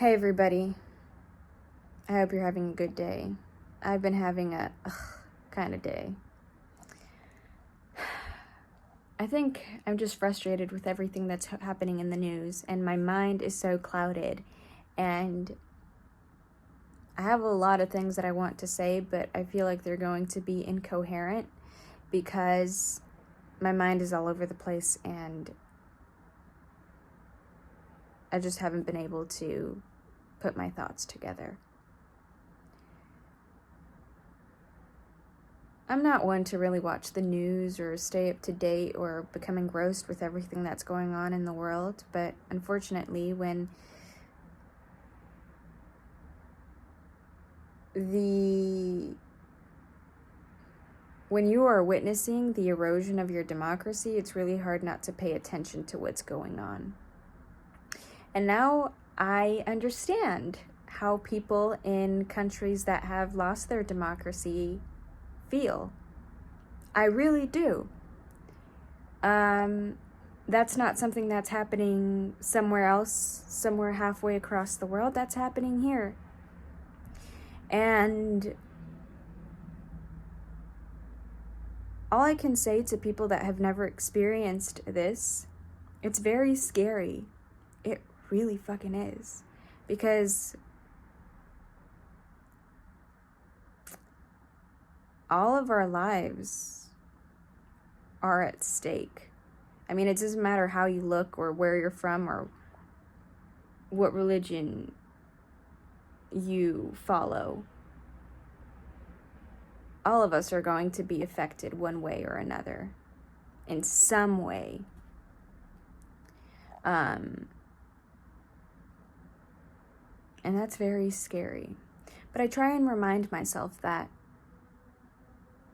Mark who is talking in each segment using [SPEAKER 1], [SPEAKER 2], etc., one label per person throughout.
[SPEAKER 1] Hey everybody, I hope you're having a good day. I've been having a kind of day. I think I'm just frustrated with everything that's happening in the news, and my mind is so clouded, and I have a lot of things that I want to say, but I feel like they're going to be incoherent because my mind is all over the place, and I just haven't been able to put my thoughts together. I'm not one to really watch the news or stay up to date or become engrossed with everything that's going on in the world, but unfortunately, when you are witnessing the erosion of your democracy, it's really hard not to pay attention to what's going on. And now I understand how people in countries that have lost their democracy feel. I really do. That's not something that's happening somewhere else, somewhere halfway across the world. That's happening here. And all I can say to people that have never experienced this, it's very scary. It really fucking is. Because all of our lives are at stake. I mean, it doesn't matter how you look or where you're from or what religion you follow. All of us are going to be affected one way or another, in some way. And that's very scary. But I try and remind myself that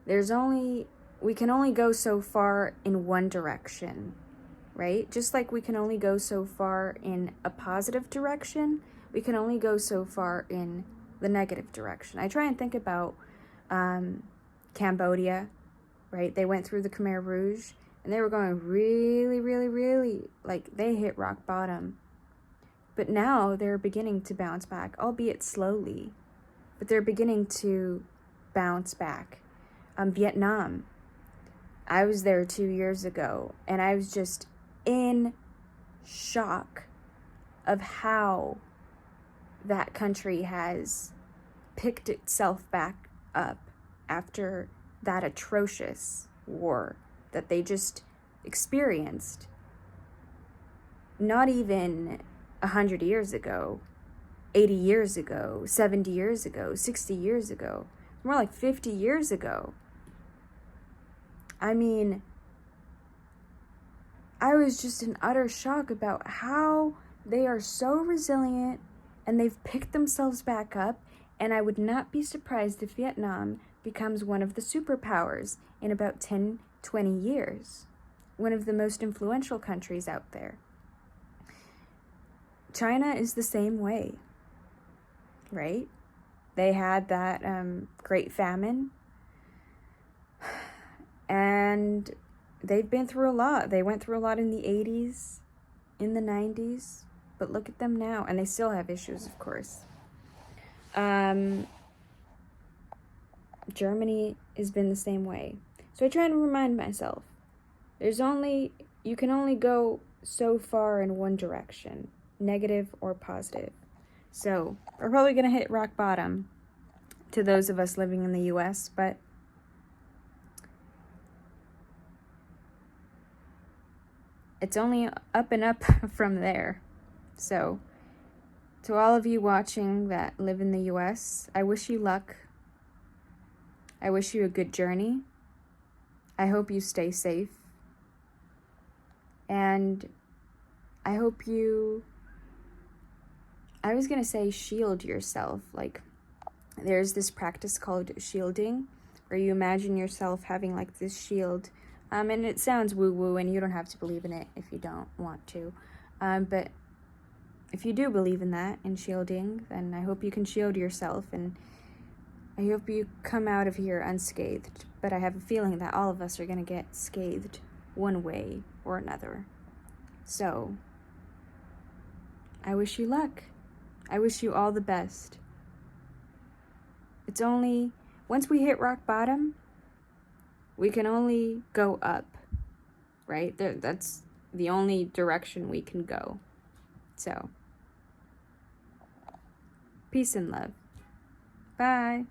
[SPEAKER 1] we can only go so far in one direction, right? Just like we can only go so far in a positive direction, we can only go so far in the negative direction. I try and think about Cambodia, right? They went through the Khmer Rouge and they were going really, really, really, like they hit rock bottom. But now they're beginning to bounce back, albeit slowly, but they're beginning to bounce back. Vietnam, I was there 2 years ago, and I was just in shock of how that country has picked itself back up after that atrocious war that they just experienced. Not even 100 years ago, 80 years ago, 70 years ago, 60 years ago, more like 50 years ago. I mean, I was just in utter shock about how they are so resilient and they've picked themselves back up, and I would not be surprised if Vietnam becomes one of the superpowers in about 10, 20 years. One of the most influential countries out there. China is the same way, right? They had that Great Famine, and they've been through a lot. They went through a lot in the 80s, in the 90s, but look at them now, and they still have issues, of course. Germany has been the same way. So I try to remind myself, you can only go so far in one direction, negative or positive. So we're probably going to hit rock bottom to those of us living in the US, but it's only up and up from there. So to all of you watching that live in the US, I wish you luck. I wish you a good journey. I hope you stay safe. And I hope I was going to say shield yourself. Like, there's this practice called shielding, where you imagine yourself having like this shield. And it sounds woo-woo, and you don't have to believe in it if you don't want to. But if you do believe in that, in shielding, then I hope you can shield yourself, and I hope you come out of here unscathed. But I have a feeling that all of us are going to get scathed one way or another. So I wish you luck. I wish you all the best. It's only, once we hit rock bottom, we can only go up, right? That's the only direction we can go. So, peace and love. Bye.